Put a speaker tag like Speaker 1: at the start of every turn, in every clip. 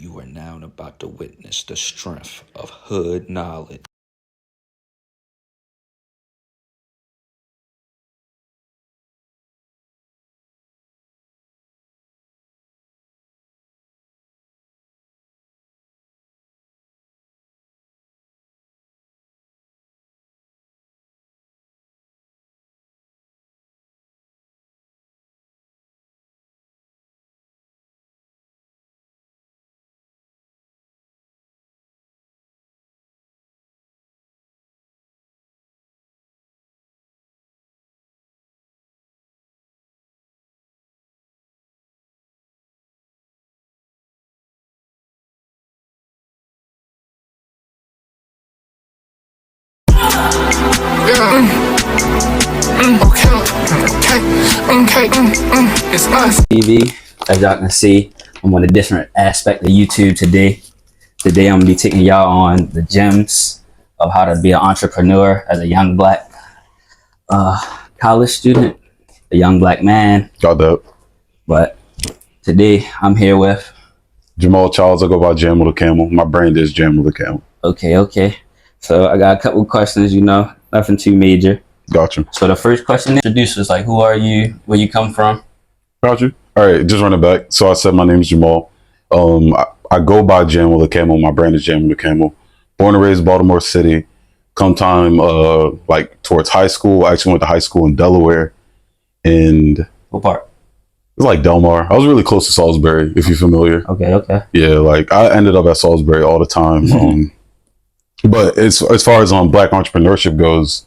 Speaker 1: You are now about to witness the strength of hood knowledge.
Speaker 2: It's us. TV, as y'all can see, I'm on a different aspect of YouTube today. Today I'm gonna be taking y'all on the gems of how to be an entrepreneur as a young black college student, a young black man.
Speaker 3: Got that.
Speaker 2: But today I'm here with
Speaker 3: Jamal Charles. I go by Jam with a Camel. My brand is Jam with a Camel.
Speaker 2: Okay. So I got a couple questions, nothing too major.
Speaker 3: Got you.
Speaker 2: So the first question, introduce us, like, who are you, where you come from?
Speaker 3: Got you. All right, just run it back. So I said my name is Jamal. I go by Jam with a Camel. My brand is Jam with a Camel. Born and raised Baltimore City. Come time like towards high school. I actually went to high school in Delaware. And
Speaker 2: What part?
Speaker 3: it's like Delmar. I was really close to Salisbury, if you're familiar.
Speaker 2: Okay.
Speaker 3: Yeah, like I ended up at Salisbury all the time. But as far as black entrepreneurship goes,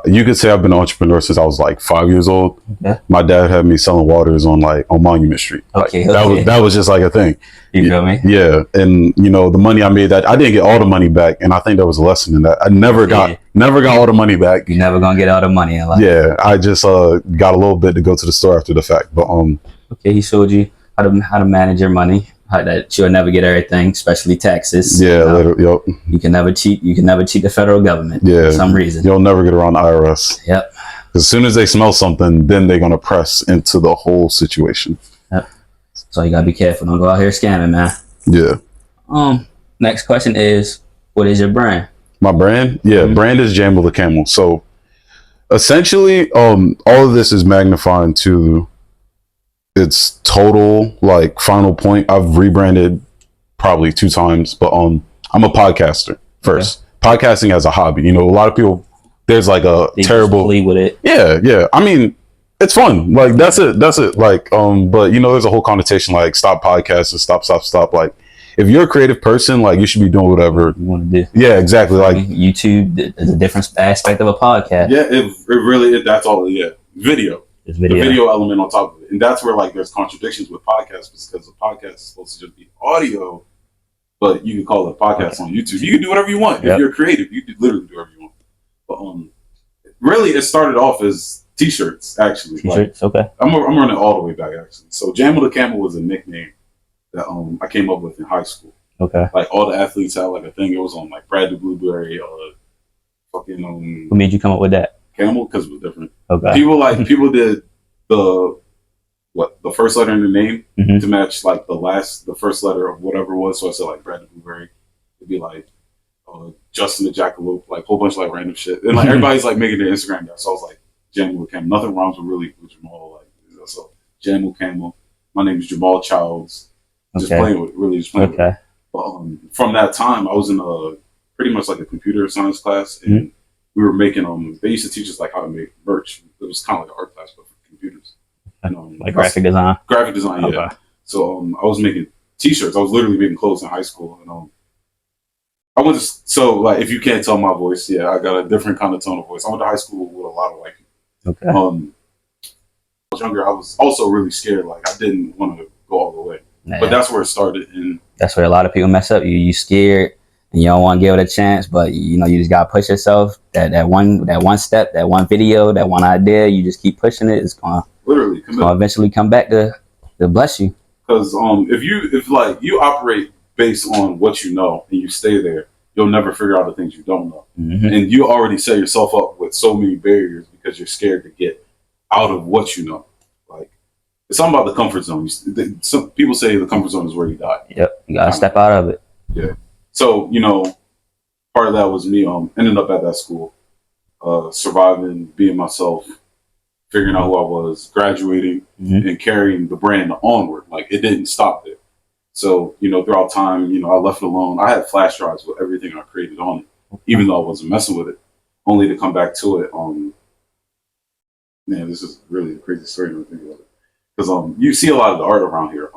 Speaker 3: you could say I've been an entrepreneur since I was like 5 years old.
Speaker 2: Okay.
Speaker 3: My dad had me selling waters on Monument Street.
Speaker 2: Okay.
Speaker 3: That was just like a thing.
Speaker 2: You feel me?
Speaker 3: Yeah, and the money I made, that I didn't get all the money back, and I think there was a lesson in that. I never got all the money back.
Speaker 2: You're never gonna get all the money in life.
Speaker 3: Yeah, I just got a little bit to go to the store after the fact. But
Speaker 2: okay, he showed you how to manage your money. How that you'll never get everything, especially taxes.
Speaker 3: Yeah, yep.
Speaker 2: You can never cheat. You can never cheat the federal government.
Speaker 3: Yeah,
Speaker 2: for some reason.
Speaker 3: You'll never get around the IRS.
Speaker 2: Yep.
Speaker 3: As soon as they smell something, then they're gonna press into the whole situation.
Speaker 2: Yep. So you gotta be careful. Don't go out here scamming, man.
Speaker 3: Yeah.
Speaker 2: Next question is, what is your brand?
Speaker 3: My brand? Yeah, brand is Jam with a Camel. So essentially, all of this is magnifying to its total final point. I've rebranded probably 2 times, but I'm a podcaster first. Okay. Podcasting as a hobby. A lot of people, there's like a
Speaker 2: they
Speaker 3: terrible
Speaker 2: just with it.
Speaker 3: Yeah. I mean, it's fun. Like that's it. But there's a whole connotation like stop podcasting, stop. Like if you're a creative person, like you should be doing whatever
Speaker 2: you want to do.
Speaker 3: Yeah, exactly. Like
Speaker 2: YouTube is a different aspect of a podcast.
Speaker 3: Yeah, it really that's all. Yeah, video.
Speaker 2: It's video.
Speaker 3: The video element on top of it, and that's where there's contradictions with podcasts because the podcast is supposed to just be audio, but you can call it a podcast on YouTube. You can do whatever you want. If you're creative, you can literally do whatever you want. But really, it started off as T-shirts. Actually,
Speaker 2: T-shirts. Okay.
Speaker 3: I'm running all the way back actually. So Jam with a Camel was a nickname that I came up with in high school. Okay. Like all the athletes had like a thing. It was on like Bradley Blueberry or fucking.
Speaker 2: What made you come up with that?
Speaker 3: Camel, because it was different.
Speaker 2: Okay.
Speaker 3: People did the first letter in the name to match the first letter of whatever it was. So I said like Bradley Blueberry. It'd be like Justin the Jackalope, like a whole bunch of random shit. And everybody's making their Instagram guys. So I was like Jam with Camel. Nothing wrong with Jamal. So Jam with Camel. My name is Jamal Childs. Just playing with it.
Speaker 2: Okay.
Speaker 3: But from that time, I was in pretty much like a computer science class, and we were making they used to teach us how to make merch. It was kind of like an art class but for computers. And,
Speaker 2: like graphic design.
Speaker 3: Graphic design, yeah. Okay. So I was making T-shirts. I was literally making clothes in high school, and I went to if you can't tell my voice, yeah, I got a different kind of tone of voice. I went to high school with a lot of white people.
Speaker 2: Okay.
Speaker 3: I was younger. I was also really scared. I didn't want to go all the way, but that's where it started. And
Speaker 2: that's where a lot of people mess up. You scared. And you don't want to give it a chance, but you just gotta push yourself. That one step, that one video, that one idea. You just keep pushing it. It's gonna eventually come back to bless you.
Speaker 3: Because if you operate based on what you know and you stay there, you'll never figure out the things you don't know. And you already set yourself up with so many barriers because you're scared to get out of what you know. it's something about the comfort zone. Some people say the comfort zone is where you die.
Speaker 2: Yep, you gotta step out of it.
Speaker 3: Yeah. So part of that was me ending up at that school, surviving, being myself, figuring out who I was, graduating, and carrying the brand onward. Like it didn't stop there. So throughout time, I left it alone. I had flash drives with everything I created on it, even though I wasn't messing with it, only to come back to it. Man, this is really a crazy story when I think about it. Because you see a lot of the art around here.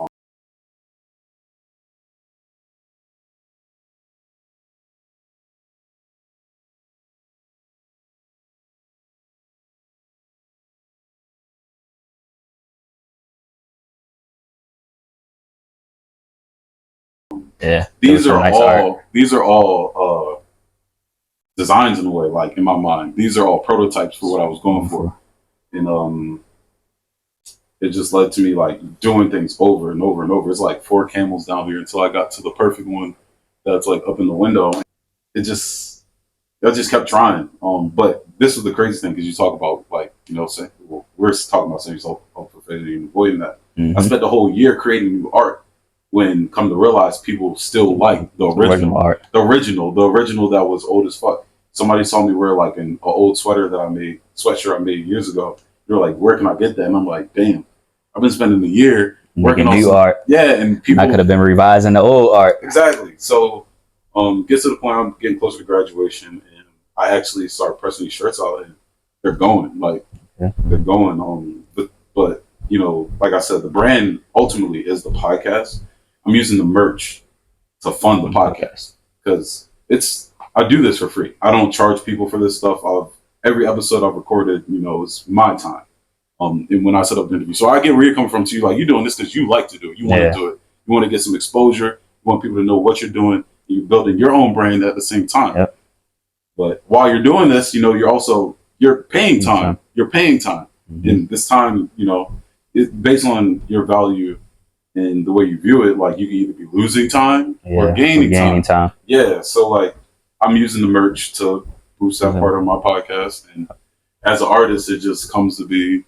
Speaker 2: Yeah,
Speaker 3: These are all designs in a way. Like in my mind, these are all prototypes for what I was going for, and it just led to me like doing things over and over and over. It's like 4 camels down here until I got to the perfect one that's like up in the window. I just kept trying. But this was the crazy thing because you talk about like we're talking about saying yourself profanity and avoiding that. I spent the whole year creating new art. When come to realize people still like the original art, the original that was old as fuck. Somebody saw me wear like an old sweatshirt I made years ago. They're like, "Where can I get that?" And I'm like, "Damn, I've been spending a year working on
Speaker 2: new art."
Speaker 3: Yeah, and people
Speaker 2: I could have been revising the old art.
Speaker 3: Exactly. So, get to the point I'm getting closer to graduation, and I actually start pressing these shirts out, and they're going they're going. But like I said, the brand ultimately is the podcast. I'm using the merch to fund the podcast because I do this for free. I don't charge people for this stuff. Every episode I've recorded, it's my time. And when I set up an interview, so I get where you're coming from. To you, like you're doing this because you like to do it. You want to do it. You want to get some exposure. You want people to know what you're doing. You're building your own brand at the same time.
Speaker 2: Yep.
Speaker 3: But while you're doing this, you're paying time. You're paying time, and this time, it's based on your value. And the way you view it, like you can either be losing time or gaining time. Yeah. So like I'm using the merch to boost that part of my podcast. And as an artist, it just comes to be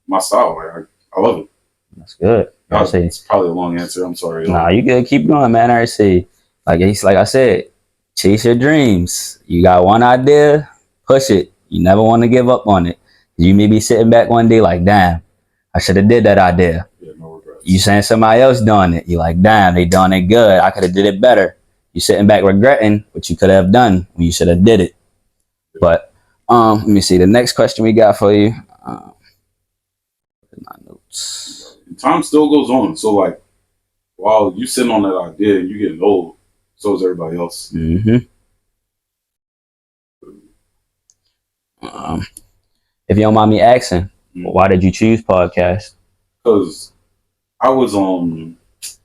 Speaker 3: my style. Like I love it.
Speaker 2: That's good.
Speaker 3: It's probably a long answer. I'm sorry.
Speaker 2: Nah, you good. Keep going, man. I see. Like I said, chase your dreams. You got one idea, push it. You never want to give up on it. You may be sitting back one day like, damn, I should have did that idea. You saying somebody else doing it. You're like, damn, they doing it good. I could have did it better. You sitting back regretting what you could have done when you should have did it. But let me see. The next question we got for you. My notes.
Speaker 3: Time still goes on. So like, while you sitting on that idea, you getting old. So is everybody else.
Speaker 2: If you don't mind me asking, why did you choose podcast?
Speaker 3: Because I was one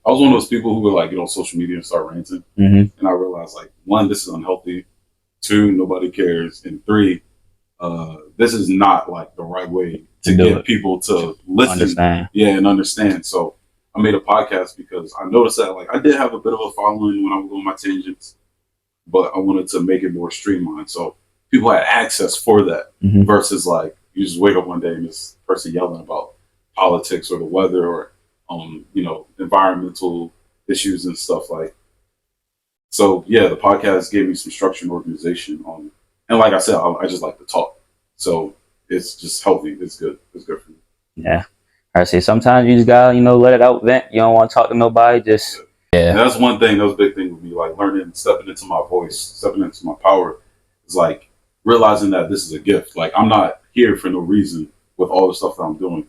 Speaker 3: of those people who would like get on social media and start ranting, and I realized like 1, this is unhealthy. 2, nobody cares, and 3, this is not like the right way to get people to listen, and understand. So I made a podcast because I noticed that like I did have a bit of a following when I was on my tangents, but I wanted to make it more streamlined so people had access for that versus like you just wake up one day and this person yelling about politics or the weather or environmental issues and stuff like. So yeah, the podcast gave me some structure and organization. And like I said, I just like to talk, so it's just healthy. It's good. It's good for me.
Speaker 2: Yeah, I see. Sometimes you just gotta let it out, vent. You don't want to talk to nobody. Just
Speaker 3: And that's one thing. That was a big thing with me, like learning, stepping into my voice, stepping into my power. It's like realizing that this is a gift. Like I'm not here for no reason with all the stuff that I'm doing.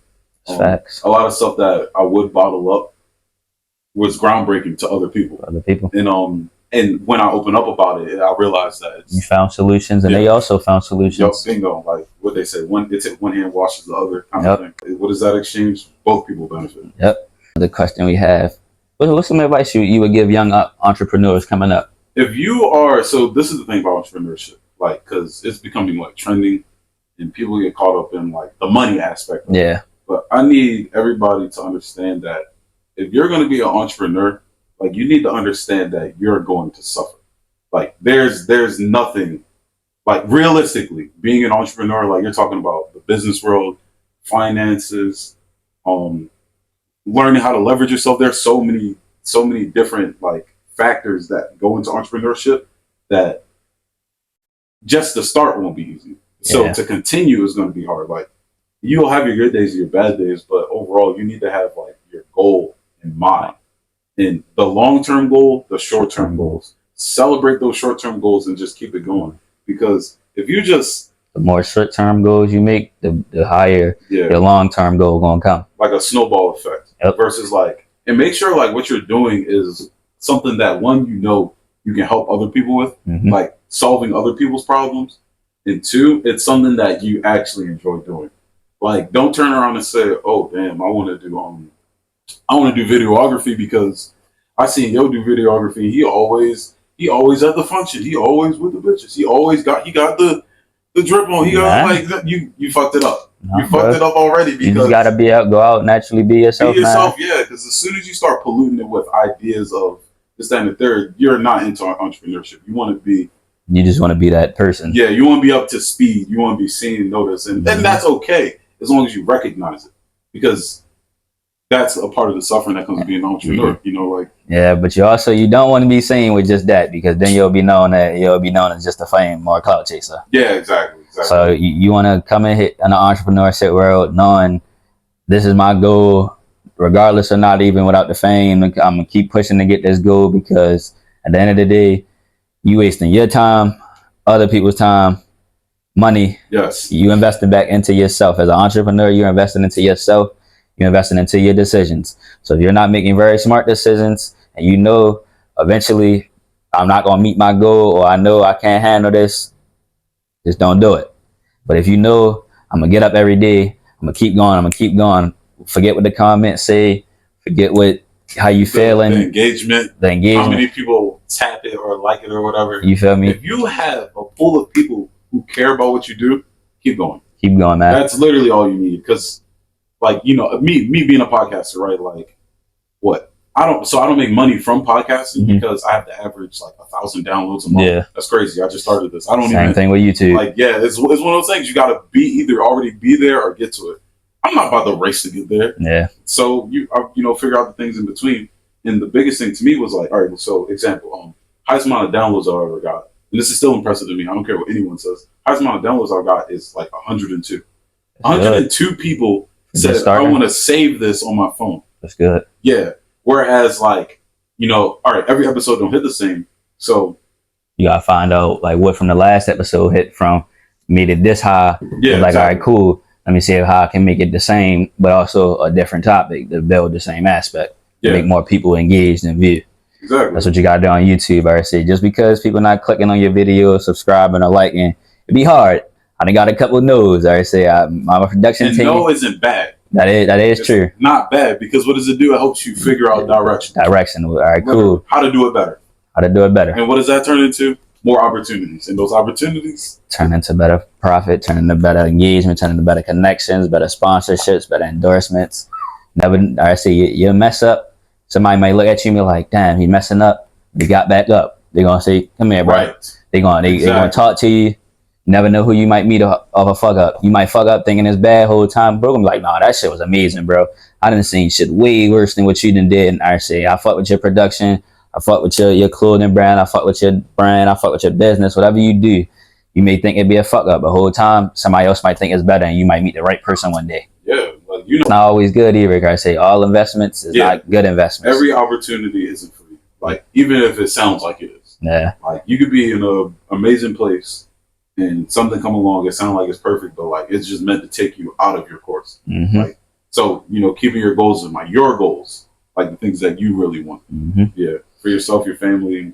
Speaker 2: Facts.
Speaker 3: A lot of stuff that I would bottle up was groundbreaking to other people. And when I open up about it, I realized that
Speaker 2: you found solutions, and they also found solutions.
Speaker 3: Yup, bingo. Like what they say, one hand washes the other kind of thing. What is that exchange? Both people benefit.
Speaker 2: Yep. The question we have: what's some advice you would give young entrepreneurs coming up?
Speaker 3: If you are, so this is the thing about entrepreneurship, like because it's becoming like trending, and people get caught up in like the money aspect.
Speaker 2: Yeah.
Speaker 3: But I need everybody to understand that if you're going to be an entrepreneur, like you need to understand that you're going to suffer. Like there's nothing, like realistically being an entrepreneur, like you're talking about the business world, finances, learning how to leverage yourself. There's so many different like factors that go into entrepreneurship that just to start won't be easy. So to continue is going to be hard. Like you'll have your good days and your bad days, but overall you need to have like your goal in mind. And the long-term goal, the short-term goals. Celebrate those short-term goals and just keep it going. Because if you just
Speaker 2: the more short-term goals you make, the higher your long-term goal gonna come.
Speaker 3: Like a snowball effect. Versus like, and make sure like what you're doing is something that one, you know, you can help other people with, like solving other people's problems. And two, it's something that you actually enjoy doing. Like, don't turn around and say, "Oh, damn, I want to do videography because I seen Yo do videography. He always at the function. He always with the bitches. He got the drip on. He got like you fucked it up. You fucked it up already because
Speaker 2: you just gotta go out, naturally be yourself.
Speaker 3: Be yourself, yeah. Because as soon as you start polluting it with ideas of this, that, and the third, you're not into entrepreneurship. You
Speaker 2: just want to be that person.
Speaker 3: Yeah, you want to be up to speed. You want to be seen and noticed, and that's okay as long as you recognize it, because that's a part of the suffering that comes with being an entrepreneur. You know, like
Speaker 2: but you don't want to be seen with just that, because then you'll be known as just a fame or a clout chaser.
Speaker 3: Yeah, exactly.
Speaker 2: So you want to come and hit an entrepreneurship world knowing this is my goal, regardless or not even without the fame. I'm gonna keep pushing to get this goal, because at the end of the day, you wasting your time, other people's time, money.
Speaker 3: Yes.
Speaker 2: You investing back into yourself. As an entrepreneur, you're investing into yourself. You're investing into your decisions. So if you're not making very smart decisions, and you know eventually I'm not gonna meet my goal, or I know I can't handle this, just don't do it. But if you know I'm gonna get up every day, I'm gonna keep going. Forget what the comments say. Forget how you feeling.
Speaker 3: The engagement. How many people tap it or like it or whatever.
Speaker 2: You feel me?
Speaker 3: If you have a pool of people who care about what you do, keep going.
Speaker 2: Keep going, man.
Speaker 3: That's literally all you need. Because, like, you know, me being a podcaster, right? Like, what? I don't make money from podcasting because I have to average like 1,000 downloads a month. Yeah. That's crazy. I just started this.
Speaker 2: Same thing with YouTube.
Speaker 3: Like, yeah, it's one of those things. You got to either already be there or get to it. I'm not about to race to get there.
Speaker 2: Yeah.
Speaker 3: So you figure out the things in between. And the biggest thing to me was like, all right, so example, highest amount of downloads I ever got, and this is still impressive to me. I don't care what anyone says. Highest amount of downloads I got is like 102. 102 people said, I want to save this on my phone.
Speaker 2: That's good.
Speaker 3: Yeah. Whereas, like, all right, every episode don't hit the same. So
Speaker 2: you gotta find out like what from the last episode hit from made it this high.
Speaker 3: Yeah.
Speaker 2: Like, all right, cool. Let me see how I can make it the same, but also a different topic to build the same aspect. Yeah. Make more people engaged and view.
Speaker 3: Exactly.
Speaker 2: That's what you gotta do on YouTube. I say just because people not clicking on your video, subscribing or liking, it'd be hard. I done got a couple of no's. I say my production team.
Speaker 3: No isn't bad.
Speaker 2: That is true.
Speaker 3: Not bad, because what does it do? It helps you figure out direction.
Speaker 2: All right, cool.
Speaker 3: How to do it better.
Speaker 2: And
Speaker 3: what does that turn into? More opportunities. And those opportunities
Speaker 2: turn into better profit, turn into better engagement, turn into better connections, better sponsorships, better endorsements. I say you mess up, somebody might look at you and be like, damn, he messing up. They got back up. They're gonna say, come here, bro.
Speaker 3: Right.
Speaker 2: They're gonna talk to you. Never know who you might meet of a fuck up. You might fuck up thinking it's bad whole time, bro. I'm like, nah, that shit was amazing, bro. I done seen shit way worse than what you done did. And I say, I fuck with your production. I fuck with your clothing brand. I fuck with your brand. I fuck with your business. Whatever you do, you may think it'd be a fuck up. The whole time, somebody else might think it's better, and you might meet the right person one day.
Speaker 3: Yeah, like,
Speaker 2: it's not always good either. I say all investments is not good investments.
Speaker 3: Every opportunity isn't free. Like, even if it sounds like it is.
Speaker 2: Yeah.
Speaker 3: Like, you could be in an amazing place, and something come along, it sounds like it's perfect, but like it's just meant to take you out of your course. Like, so keeping your goals in mind, your goals, like the things that you really want. Yeah, for yourself, your family,